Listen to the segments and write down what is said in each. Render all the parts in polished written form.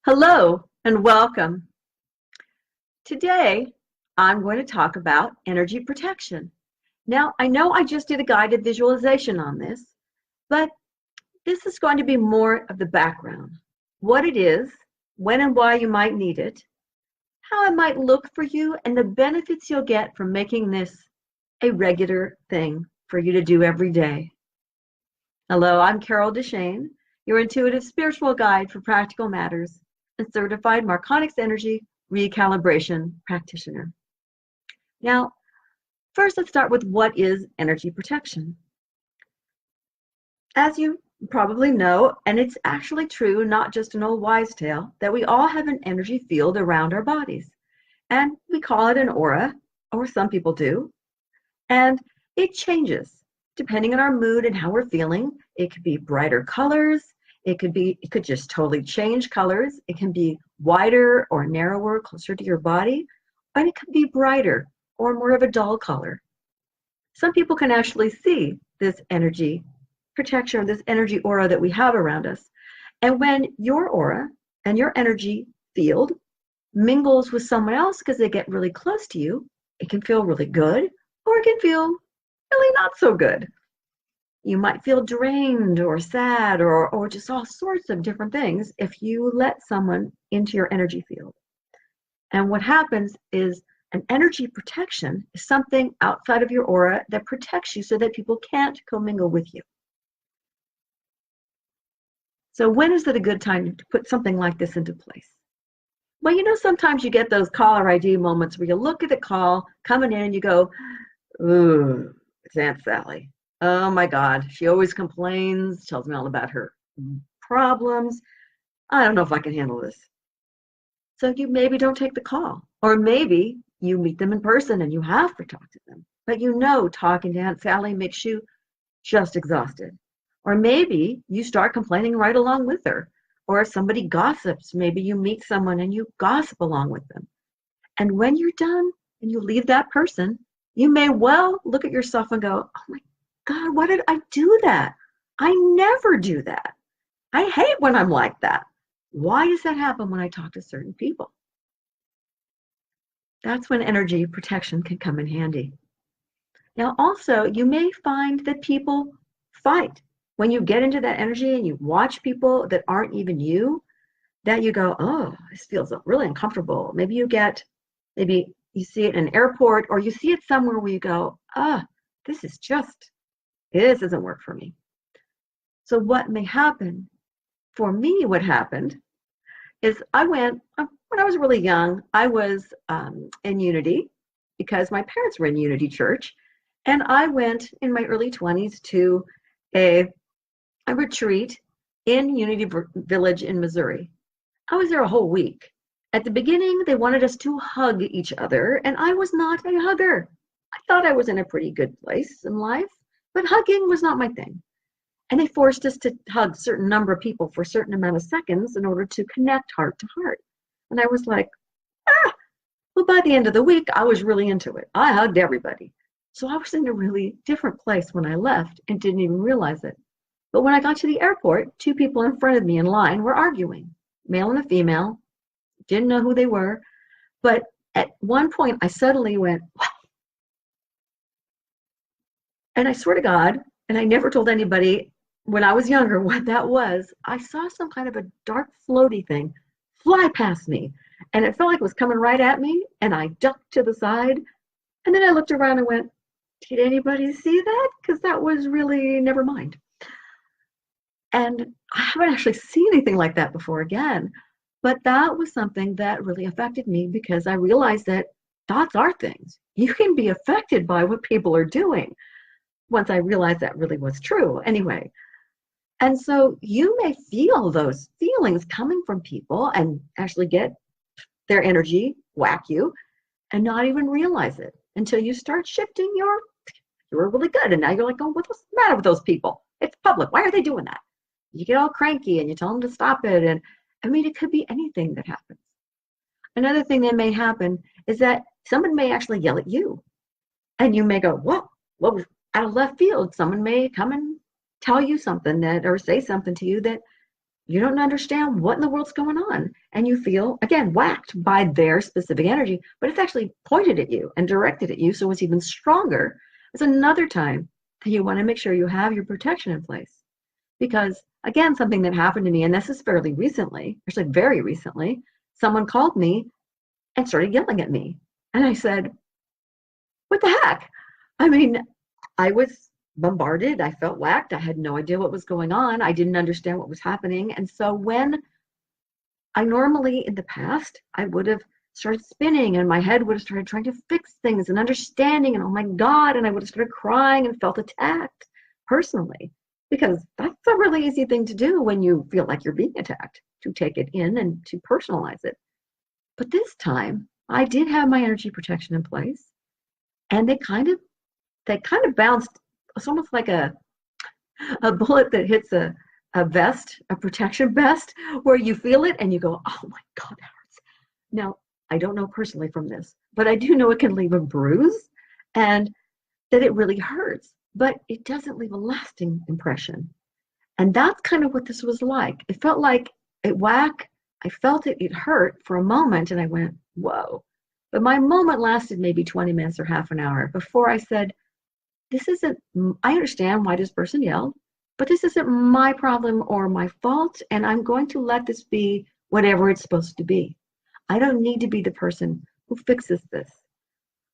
Hello and welcome. Today, I'm going to talk about energy protection. Now, I know I just did a guided visualization on this, but this is going to be more of the background. What it is, when and why you might need it, how it might look for you, and the benefits you'll get from making this a regular thing for you to do every day. Hello, I'm Carol DeChaine, your intuitive spiritual guide for practical matters and certified Marconics energy recalibration practitioner. Now, first let's start with what is energy protection. As you probably know, and it's actually true, not just an old wives' tale, that we all have an energy field around our bodies. And we call it an aura, or some people do. And it changes depending on our mood and how we're feeling. It could be brighter colors. It could just totally change colors. It can be wider or narrower, closer to your body, and it can be brighter or more of a dull color. Some people can actually see this energy protection or this energy aura that we have around us. And when your aura and your energy field mingles with someone else because they get really close to you, it can feel really good or it can feel really not so good. You might feel drained or sad or just all sorts of different things if you let someone into your energy field. And what happens is an energy protection is something outside of your aura that protects you so that people can't commingle with you. So when is it a good time to put something like this into place? Well, sometimes you get those caller ID moments where you look at the call coming in and you go, ooh, it's Aunt Sally. Oh my God, she always complains, tells me all about her problems. I don't know if I can handle this. So you maybe don't take the call. Or maybe you meet them in person and you have to talk to them. But talking to Aunt Sally makes you just exhausted. Or maybe you start complaining right along with her. Or if somebody gossips, maybe you meet someone and you gossip along with them. And when you're done and you leave that person, you may well look at yourself and go, oh my God, why did I do that? I never do that. I hate when I'm like that. Why does that happen when I talk to certain people? That's when energy protection can come in handy. Now, also, you may find that people fight. When you get into that energy and you watch people that aren't even you, that you go, oh, this feels really uncomfortable. Maybe you see it in an airport or you see it somewhere where you go, this doesn't work for me. So what may happen, for me, what happened is when I was really young, I was in Unity because my parents were in Unity Church. And I went in my early 20s to a retreat in Unity Village in Missouri. I was there a whole week. At the beginning, they wanted us to hug each other, and I was not a hugger. I thought I was in a pretty good place in life, but hugging was not my thing. And they forced us to hug a certain number of people for a certain amount of seconds in order to connect heart to heart. And I was like, well, by the end of the week, I was really into it. I hugged everybody. So I was in a really different place when I left and didn't even realize it. But when I got to the airport, two people in front of me in line were arguing, male and a female. Didn't know who they were. But at one point, I suddenly went, what? And I swear to God, and I never told anybody when I was younger what that was, I saw some kind of a dark floaty thing fly past me. And it felt like it was coming right at me. And I ducked to the side. And then I looked around and went, did anybody see that? Because that was really, never mind. And I haven't actually seen anything like that before again. But that was something that really affected me because I realized that thoughts are things. You can be affected by what people are doing. Once I realized that really was true. Anyway, and so you may feel those feelings coming from people and actually get their energy whack you and not even realize it until you start shifting you were really good. And now you're like, oh, what's the matter with those people? It's public. Why are they doing that? You get all cranky and you tell them to stop it. And I mean, it could be anything that happens. Another thing that may happen is that someone may actually yell at you and you may go, whoa, what was out of left field? Someone may come and tell you something or say something to you that You don't understand what in the world's going on. And you feel, again, whacked by their specific energy, but it's actually pointed at you and directed at you, so it's even stronger. It's another time that you want to make sure you have your protection in place. Because, again, something that happened to me, and this is fairly recently, actually very recently, someone called me and started yelling at me. And I said, what the heck? I mean, I was bombarded. I felt whacked. I had no idea what was going on. I didn't understand what was happening. And so when I normally, in the past, I would have started spinning and my head would have started trying to fix things and understanding and oh my God, and I would have started crying and felt attacked personally, because that's a really easy thing to do when you feel like you're being attacked, to take it in and to personalize it. But this time I did have my energy protection in place, and they kind of bounced. It's almost like a bullet that hits a vest, a protection vest, where you feel it and you go, oh my God, that hurts. Now, I don't know personally from this, but I do know it can leave a bruise and that it really hurts, but it doesn't leave a lasting impression. And that's kind of what this was like. It felt like it whack. I felt it hurt for a moment, and I went, whoa. But my moment lasted maybe 20 minutes or half an hour before I said, this isn't, I understand why this person yelled, but this isn't my problem or my fault, and I'm going to let this be whatever it's supposed to be. I don't need to be the person who fixes this.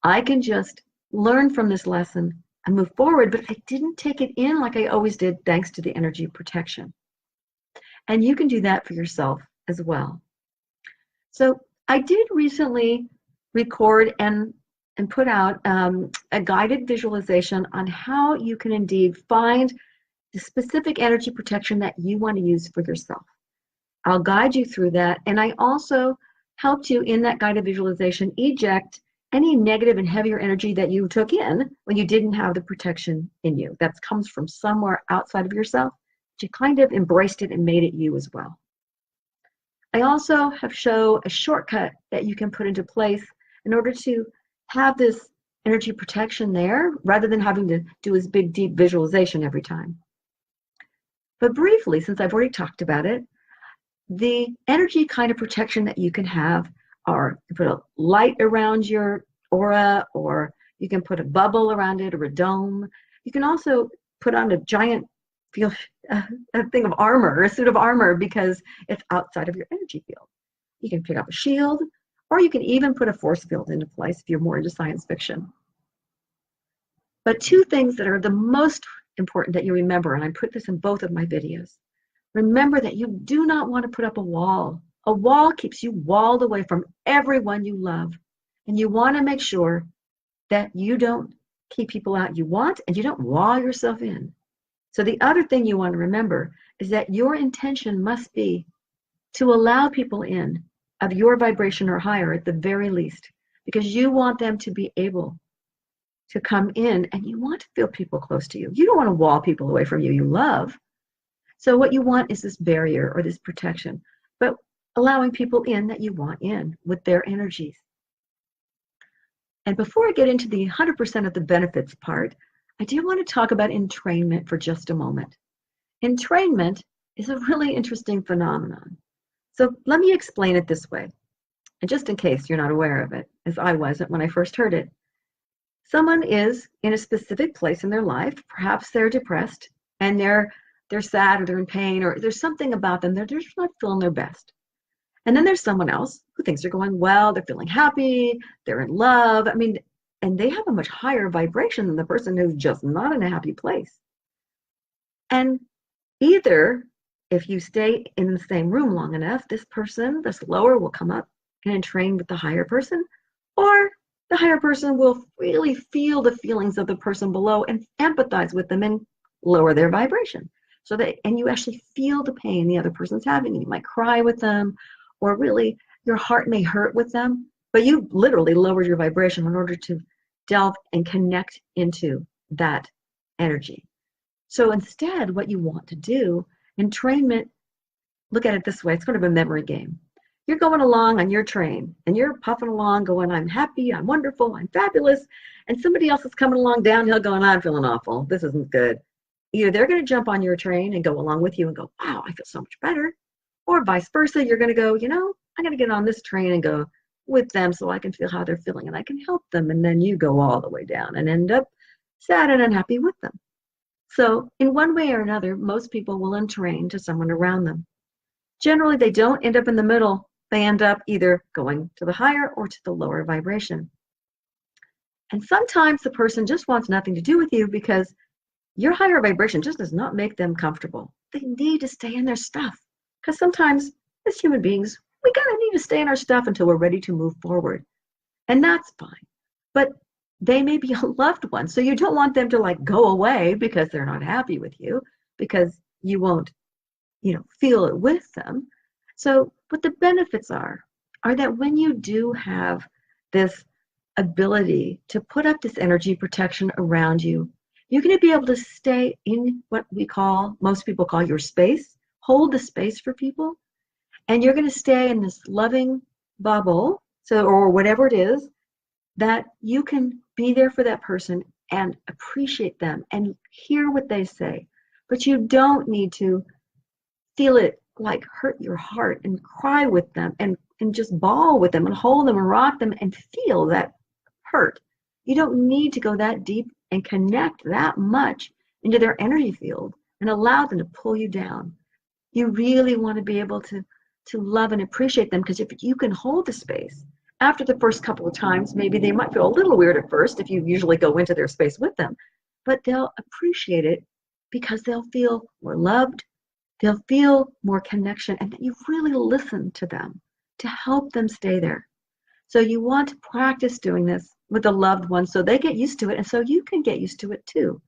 I can just learn from this lesson and move forward, but I didn't take it in like I always did, thanks to the energy protection. And you can do that for yourself as well. So I did recently record and put out a guided visualization on how you can indeed find the specific energy protection that you want to use for yourself. I'll guide you through that, and I also helped you in that guided visualization eject any negative and heavier energy that you took in when you didn't have the protection in you. That comes from somewhere outside of yourself, but you kind of embraced it and made it you as well. I also have shown a shortcut that you can put into place in order to have this energy protection there, rather than having to do this big, deep visualization every time. But briefly, since I've already talked about it, the energy kind of protection that you can have are, you put a light around your aura, or you can put a bubble around it, or a dome. You can also put on a giant a thing of armor, a suit of armor, because it's outside of your energy field. You can pick up a shield, or you can even put a force field into place if you're more into science fiction. But two things that are the most important that you remember, and I put this in both of my videos. Remember that you do not want to put up a wall. A wall keeps you walled away from everyone you love. And you want to make sure that you don't keep people out you want, and you don't wall yourself in. So the other thing you want to remember is that your intention must be to allow people in of your vibration or higher at the very least, because you want them to be able to come in, and you want to feel people close to you. You don't want to wall people away from you love. So what you want is this barrier or this protection, but allowing people in that you want in with their energies. And before I get into the 100% of the benefits part, I do want to talk about entrainment for just a moment. Entrainment is a really interesting phenomenon. So let me explain it this way, and just in case you're not aware of it, as I wasn't when I first heard it. Someone is in a specific place in their life, perhaps they're depressed, and they're sad, or they're in pain, or there's something about them, they're just not feeling their best. And then there's someone else who thinks they're going well, they're feeling happy, they're in love, and they have a much higher vibration than the person who's just not in a happy place. And either, if you stay in the same room long enough, this person, this lower, will come up and entrain with the higher person, or the higher person will really feel the feelings of the person below and empathize with them and lower their vibration. And you actually feel the pain the other person's having. You might cry with them, or really your heart may hurt with them, but you literally lowered your vibration in order to delve and connect into that energy. So instead, what you want to do, entrainment, look at it this way, it's kind of a memory game. You're going along on your train, and you're puffing along going, I'm happy, I'm wonderful, I'm fabulous, and somebody else is coming along downhill going, I'm feeling awful, this isn't good. Either they're going to jump on your train and go along with you and go, wow, I feel so much better, Or vice versa, you're going to go, I'm going to get on this train and go with them so I can feel how they're feeling and I can help them. And then you go all the way down and end up sad and unhappy with them. So in one way or another, most people will entrain to someone around them. Generally, they don't end up in the middle. They end up either going to the higher or to the lower vibration. And sometimes the person just wants nothing to do with you because your higher vibration just does not make them comfortable. They need to stay in their stuff. Because sometimes, as human beings, we kind of need to stay in our stuff until we're ready to move forward. And that's fine. But they may be a loved one. So you don't want them to like go away because they're not happy with you, because you won't, feel it with them. So what the benefits are that when you do have this ability to put up this energy protection around you, you're going to be able to stay in what most people call your space, hold the space for people, and you're going to stay in this loving bubble, or whatever it is, that you can be there for that person and appreciate them and hear what they say. But you don't need to feel it like hurt your heart and cry with them and just bawl with them and hold them and rock them and feel that hurt. You don't need to go that deep and connect that much into their energy field and allow them to pull you down. You really want to be able to love and appreciate them, because if you can hold the space, after the first couple of times, maybe they might feel a little weird at first if you usually go into their space with them, but they'll appreciate it because they'll feel more loved, they'll feel more connection, and that you really listen to them to help them stay there. So you want to practice doing this with a loved one so they get used to it, and so you can get used to it too.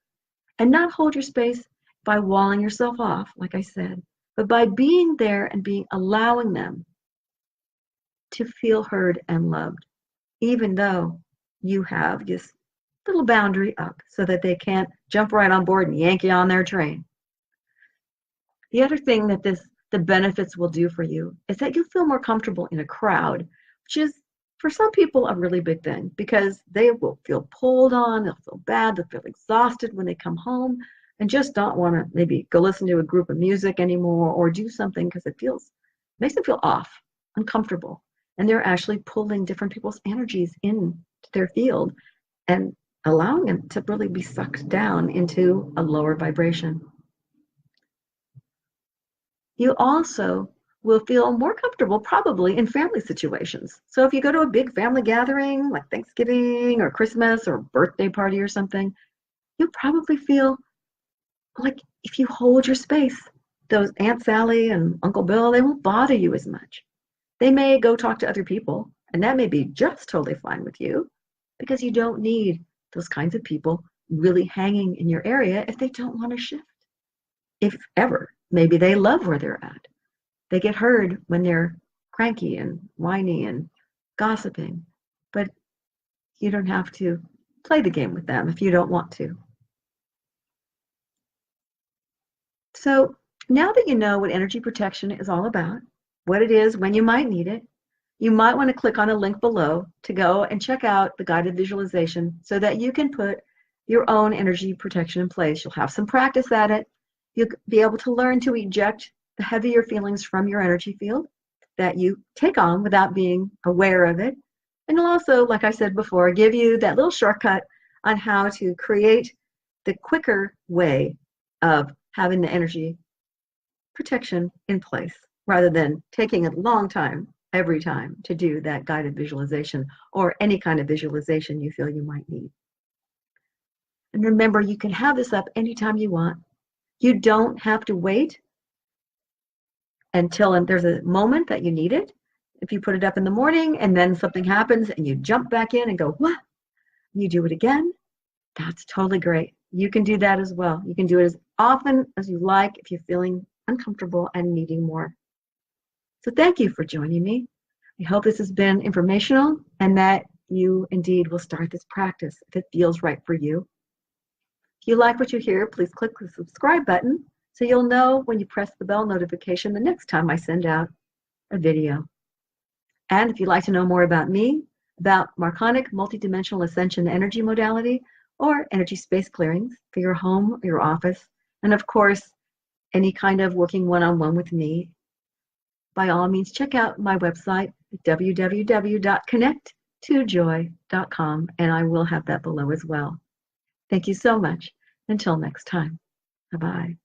And not hold your space by walling yourself off, like I said, but by being there and allowing them to feel heard and loved, even though you have this little boundary up so that they can't jump right on board and yank you on their train. The other thing that the benefits will do for you is that you feel more comfortable in a crowd, which is for some people a really big thing, because they will feel pulled on, they'll feel bad, they'll feel exhausted when they come home and just don't want to maybe go listen to a group of music anymore or do something because it makes them feel off, uncomfortable. And they're actually pulling different people's energies into their field and allowing them to really be sucked down into a lower vibration. You also will feel more comfortable probably in family situations. So if you go to a big family gathering like Thanksgiving or Christmas or birthday party or something, you'll probably feel like if you hold your space, those Aunt Sally and Uncle Bill, they won't bother you as much. They may go talk to other people, and that may be just totally fine with you, because you don't need those kinds of people really hanging in your area if they don't want to shift. If ever, maybe they love where they're at. They get heard when they're cranky and whiny and gossiping, but you don't have to play the game with them if you don't want to. So now that you know what energy protection is all about, what it is, when you might need it, you might want to click on a link below to go and check out the guided visualization so that you can put your own energy protection in place. You'll have some practice at it. You'll be able to learn to eject the heavier feelings from your energy field that you take on without being aware of it. And it'll also, like I said before, give you that little shortcut on how to create the quicker way of having the energy protection in place, rather than taking a long time every time to do that guided visualization or any kind of visualization you feel you might need. And remember, you can have this up anytime you want. You don't have to wait until there's a moment that you need it. If you put it up in the morning and then something happens and you jump back in and go, what? You do it again, that's totally great. You can do that as well. You can do it as often as you like if you're feeling uncomfortable and needing more. So thank you for joining me. I hope this has been informational and that you indeed will start this practice if it feels right for you. If you like what you hear, please click the subscribe button so you'll know when you press the bell notification the next time I send out a video. And if you'd like to know more about me, about Marconic multidimensional ascension energy modality, or energy space clearings for your home or your office, and of course, any kind of working one-on-one with me, by all means, check out my website, www.connecttojoy.com, and I will have that below as well. Thank you so much. Until next time. Bye-bye.